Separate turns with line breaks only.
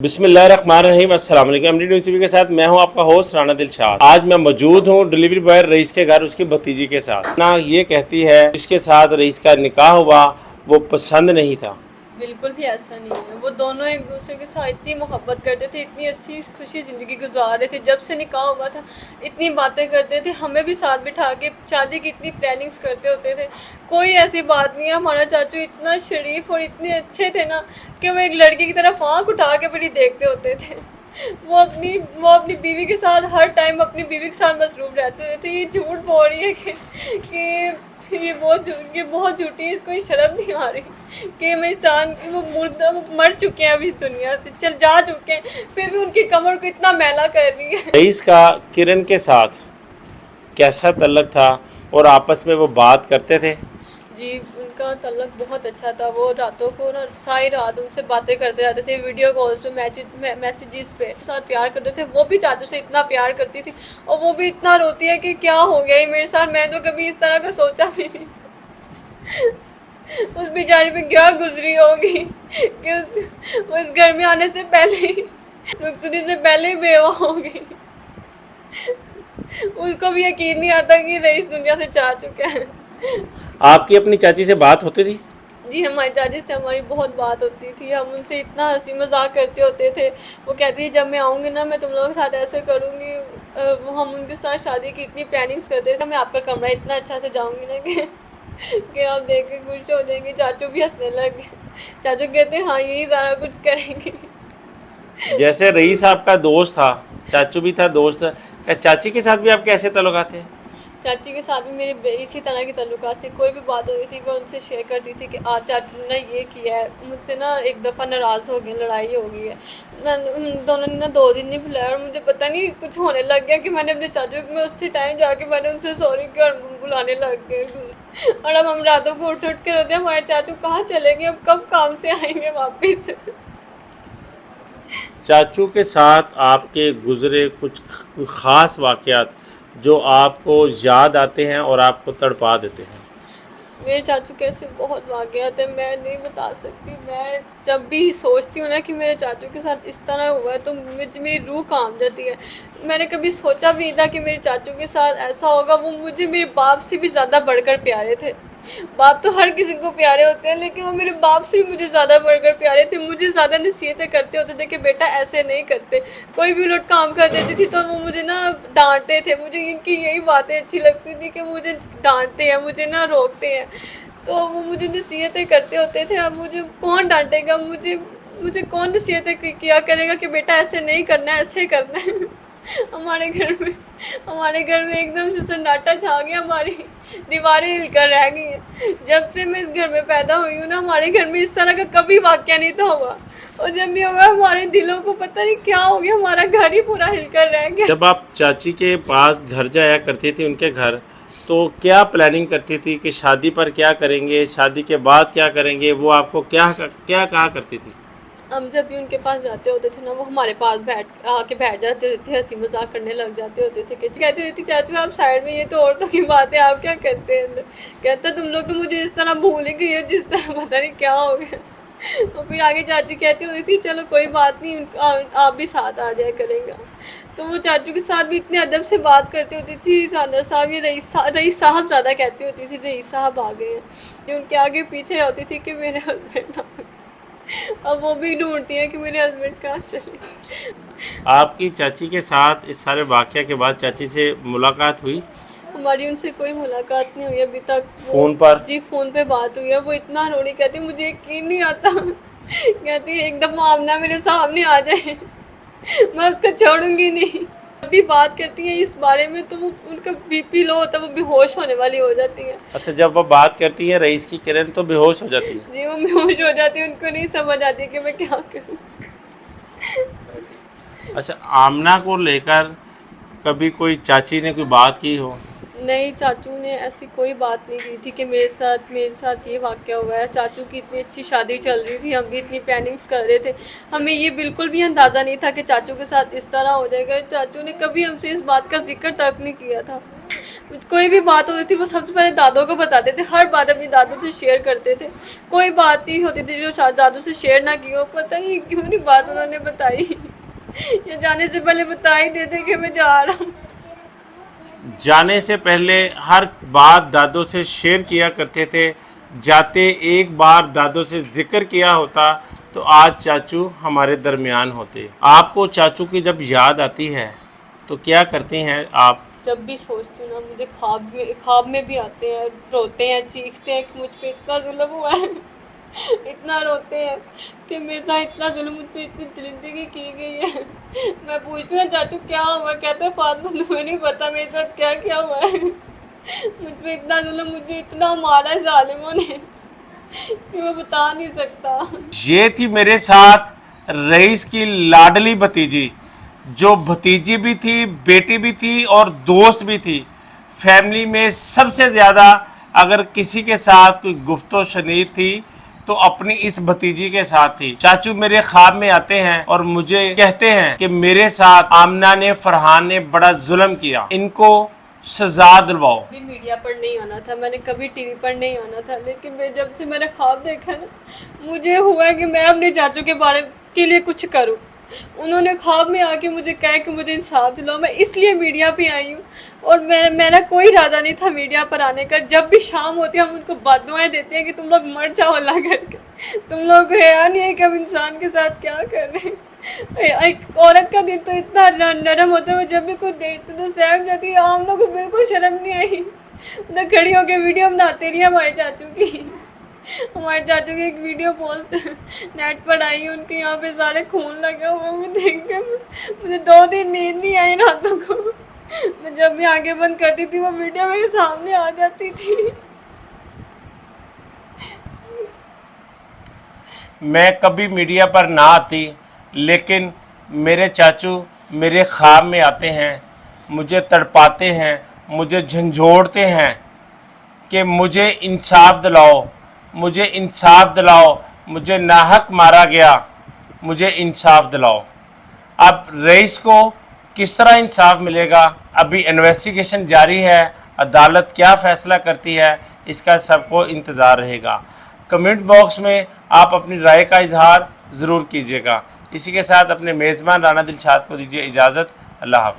बिस्मिल्लाहिर्रहमानिर्रहीम। अस्सलाम वालेकुम। एमडी न्यूज़ टीवी के साथ मैं हूं आपका होस्ट राना दिलशाद। आज मैं मौजूद हूं डिलीवरी बॉय रईस के घर उसकी भतीजी के साथ। ना ये कहती है जिसके साथ रईस का निकाह हुआ वो पसंद नहीं था।
बिल्कुल भी ऐसा नहीं है। वो दोनों एक दूसरे के साथ इतनी मोहब्बत करते थे, इतनी अच्छी खुशी ज़िंदगी गुजार रहे थे। जब से निकाह हुआ था इतनी बातें करते थे, हमें भी साथ बिठा के शादी की इतनी प्लानिंग्स करते होते थे। कोई ऐसी बात नहीं है। हमारा चाचू इतना शरीफ और इतने अच्छे थे ना कि वो एक लड़की की तरफ आँख उठा के भी नहीं देखते होते थे। वो अपनी बीवी के साथ हर टाइम अपनी बीवी के साथ मसरूफ़ रहते थे। ये झूठ बोल रही है कि ये बहुत झूठी है, इसको शर्म नहीं आ रही कि मैं इंसान वो मर चुके हैं, अभी इस दुनिया से चल जा चुके हैं, फिर भी उनकी कमर को इतना मैला कर रही है।
रईस का किरण के साथ कैसा तल्लक था और आपस में वो बात करते थे?
जी, उनका तल्लक बहुत अच्छा था। वो रातों को ना सारी रात उनसे बातें करते रहते थे, वीडियो कॉल्स पे, मैसेजेस पे साथ प्यार करते थे। वो भी चाचू से इतना प्यार करती थी और वो भी इतना रोती है कि क्या हो गया ये मेरे साथ, मैं तो कभी इस तरह का सोचा भी नहीं। उस बेचारी पे क्या गुजरी होगी कि उस घर में आने से पहले ही, रुखसती से पहले ही बेवा हो गई। उसको भी यकीन नहीं आता कि रईस दुनिया से जा चुका है।
आपकी अपनी चाची से बात होती थी?
जी, हमारी चाची से हमारी बहुत बात होती थी। हम उनसे इतना हंसी मजाक करते होते थे। वो कहती थी जब मैं आऊँगी ना मैं तुम लोगों के साथ ऐसे करूँगी। हम उनके साथ शादी की इतनी प्लानिंग्स करते थे। मैं आपका कमरा इतना अच्छा से जाऊँगी ना कि आप देख के खुश हो जाएंगे। चाचू भी हंसने लग गए। चाचू कहते हैं हाँ यही सारा कुछ करेंगे।
जैसे रईस आपका दोस्त था, चाचू भी था दोस्त, क्या चाची के साथ भी आपके ऐसे तल्लुकात थे?
चाची के साथ भी मेरे इसी तरह के ताल्लुकात थे। कोई भी बात होती थी मैं उनसे शेयर करती थी कि आज चाचू ने ये किया है। मुझसे ना एक दफ़ा नाराज़ हो गए, लड़ाई हो गई है ना, उन दोनों ने ना 2 दिन नहीं बुलाया और मुझे पता नहीं कुछ होने लग गया कि मैंने अपने चाचू में उससे टाइम जाके मैंने उनसे सॉरी किया और बुलाने लग गए। और अब हम रातों को उठ के रोते हैं हमारे चाचू कहाँ चले गए, अब कब काम से आएंगे वापस।
चाचू के साथ आपके गुज़रे कुछ ख़ास वाक़यात जो आपको याद आते हैं और आपको तड़पा देते हैं?
मेरे चाचू के ऐसे बहुत वाक़यात हैं, मैं नहीं बता सकती। मैं जब भी सोचती हूँ ना कि मेरे चाचू के साथ इस तरह हुआ है तो मेरी रूह कांप जाती है। मैंने कभी सोचा भी नहीं था कि मेरे चाचू के साथ ऐसा होगा। वो मुझे मेरे बाप से भी ज़्यादा बढ़कर प्यारे थे। बाप तो हर किसी को प्यारे होते हैं, लेकिन वो मेरे बाप से भी मुझे ज़्यादा बढ़कर प्यारे थे। मुझे ज़्यादा नसीहतें करते होते थे कि बेटा ऐसे नहीं करते। कोई भी उलट काम कर देती थी तो वो मुझे ना डांटते थे। मुझे इनकी यही बातें अच्छी लगती थी कि मुझे डांटते हैं, मुझे ना रोकते हैं। तो वो मुझे नसीहतें करते होते थे। अब मुझे कौन डांटेगा, मुझे कौन नसीहतें किया करेगा कि बेटा ऐसे नहीं करना है, ऐसे करना है। हमारे घर में एकदम से सन्नाटा छा गया। हमारी दीवारें हिलकर रह गई हैं। जब से मैं इस घर में पैदा हुई हूँ ना हमारे घर में इस तरह का कभी वाक़या नहीं था हुआ। और जब भी हुआ हमारे दिलों को पता नहीं क्या हो गया, हमारा घर ही पूरा हिलकर रह गया।
जब आप चाची के पास घर जाया करती थी उनके घर, तो क्या प्लानिंग करती थी कि शादी पर क्या करेंगे, शादी के बाद क्या करेंगे, वो आपको क्या क्या कहा करती थी?
हम जब भी उनके पास जाते होते थे ना वो हमारे पास बैठ जाते थे, हंसी मजाक करने लग जाते होते थे कि कहते होती चाचू आप साइड में, ये तो औरतों की बात है, आप क्या करते हैं अंदर। कहता तुम लोग तो मुझे इस तरह भूल ही गई हो जिस तरह पता नहीं क्या हो गया। और फिर आगे चाची कहती होती थी चलो कोई बात नहीं, आप भी साथ आ जाया करेंगे। तो वो चाचू के साथ भी इतने अदब से बात करती होती थी। राना साहब ये रईस साहब ज़्यादा कहती होती थी, रईस साहब आ गए हैं। ये उनके आगे पीछे होती थी कि मेरे हस्बैंड आ गए। अब वो भी ढूंढती है कि मेरे हस्बैंड कहाँ चले।
आपकी चाची के साथ इस सारे वाक़या के बाद चाची से मुलाकात हुई
हमारी उनसे कोई मुलाकात नहीं हुई अभी तक। वो
फ़ोन पर?
जी फ़ोन पे बात हुई है। वो इतना रोनी कहती मुझे यकीन नहीं आता। कहती एक दफ़ा आमना मेरे सामने आ जाए मैं उसको छोड़ूंगी नहीं। अभी बात करती हैं इस बारे में तो वो उनका बीपी लो होता है, वो बेहोश होने वाली हो जाती है।
अच्छा, जब वो बात करती है रईस की किरण तो बेहोश हो जाती है?
जी वो बेहोश हो जाती है, उनको नहीं समझ आती कि मैं क्या करूँ।
अच्छा, आमना को लेकर कभी कोई चाची ने कोई बात की हो?
नहीं, चाचू ने ऐसी कोई बात नहीं की थी कि मेरे साथ ये वाक़या हुआ है। चाचू की इतनी अच्छी शादी चल रही थी, हम भी इतनी प्लानिंग्स कर रहे थे। हमें ये बिल्कुल भी अंदाज़ा नहीं था कि चाचू के साथ इस तरह हो जाएगा। चाचू ने कभी हमसे इस बात का ज़िक्र तक नहीं किया था। कोई भी बात होती थी वो सबसे पहले दादों को बताते थे, हर बात अपनी दादों से शेयर करते थे। कोई बात नहीं होती थी जो शायद दादों से शेयर ना की हो, पता नहीं क्यों नहीं बात उन्होंने बताई। ये जाने से पहले बता ही देते कि मैं जा रहा हूँ।
जाने से पहले हर बात दादों से शेयर किया करते थे। जाते एक बार दादों से जिक्र किया होता तो आज चाचू हमारे दरमियान होते। आपको चाचू की जब याद आती है तो क्या करती हैं आप?
जब भी सोचती हूँ ना, मुझे ख्वाब में भी आते हैं, रोते हैं, चीखते हैं कि मुझ पे इतना जुल्म हुआ है। इतना रोते हैं कि मेरे साथ इतना जुल्म, मुझ पे इतनी दरिंदगी की गई है। मैं पूछती हूँ चाचू क्या हुआ, कहते हैं फातिमा तुम्हें नहीं पता मेरे साथ क्या क्या हुआ है। मुझ पे इतना जुल्म, मुझे इतना मारा है जालिमों ने कि मैं बता नहीं सकता।
ये थी मेरे साथ रईस की लाडली भतीजी, जो भतीजी भी थी, बेटी भी थी और दोस्त भी थी। फैमिली में सबसे ज़्यादा अगर किसी के साथ कोई गुफ्तो शनीद थी तो अपनी इस भतीजी के साथ थी। चाचू मेरे ख्वाब में आते हैं और मुझे कहते हैं कि मेरे साथ आमना ने, फरहान ने बड़ा जुल्म किया, इनको सजा दिलवाओ।
कभी मीडिया पर नहीं आना था, मैंने कभी टीवी पर नहीं आना था, लेकिन मैं जब से मैंने ख्वाब देखा ना, मुझे हुआ कि मैं अपने चाचू के बारे के लिए कुछ करूं। उन्होंने ख्वाब में आके मुझे कहा कि मुझे इंसाफ दिलाओ, मैं इसलिए मीडिया पे आई हूँ। और मेरा कोई इरादा नहीं था मीडिया पर आने का। जब भी शाम होती है हम उनको बददुआएं देते हैं कि तुम लोग मर जाओ अल्लाह करके, तुम लोग को है नहीं है कि हम इंसान के साथ क्या कर रहे हैं। एक औरत का दिल तो इतना नरम होता है, वो जब भी कुछ देखते तो सहम जाती है। हम लोग को बिल्कुल शर्म नहीं आई, उधर खड़ी होकर वीडियो बनाते रही हमारे चाचू की। हमारे चाचू की एक वीडियो पोस्ट नेट पर आई, उनके यहाँ पे सारे खून लगे हुए, मैं देख के मुझे 2 दिन नींद नहीं आई रातों को। मैं जब भी आंखें बंद करती थी वो वीडियो मेरे सामने आ जाती थी।
मैं कभी मीडिया पर ना आती, लेकिन मेरे चाचू मेरे ख्वाब में आते हैं, मुझे तड़पाते हैं, मुझे झंझोड़ते हैं कि मुझे इंसाफ दिलाओ, मुझे इंसाफ दिलाओ, मुझे नाहक मारा गया, मुझे इंसाफ दिलाओ। अब रईस को किस तरह इंसाफ मिलेगा? अभी इन्वेस्टिगेशन जारी है, अदालत क्या फ़ैसला करती है इसका सबको इंतज़ार रहेगा। कमेंट बॉक्स में आप अपनी राय का इजहार ज़रूर कीजिएगा। इसी के साथ अपने मेज़बान राना दिलशाद को दीजिए इजाज़त। अल्लाह हाफ़िज़।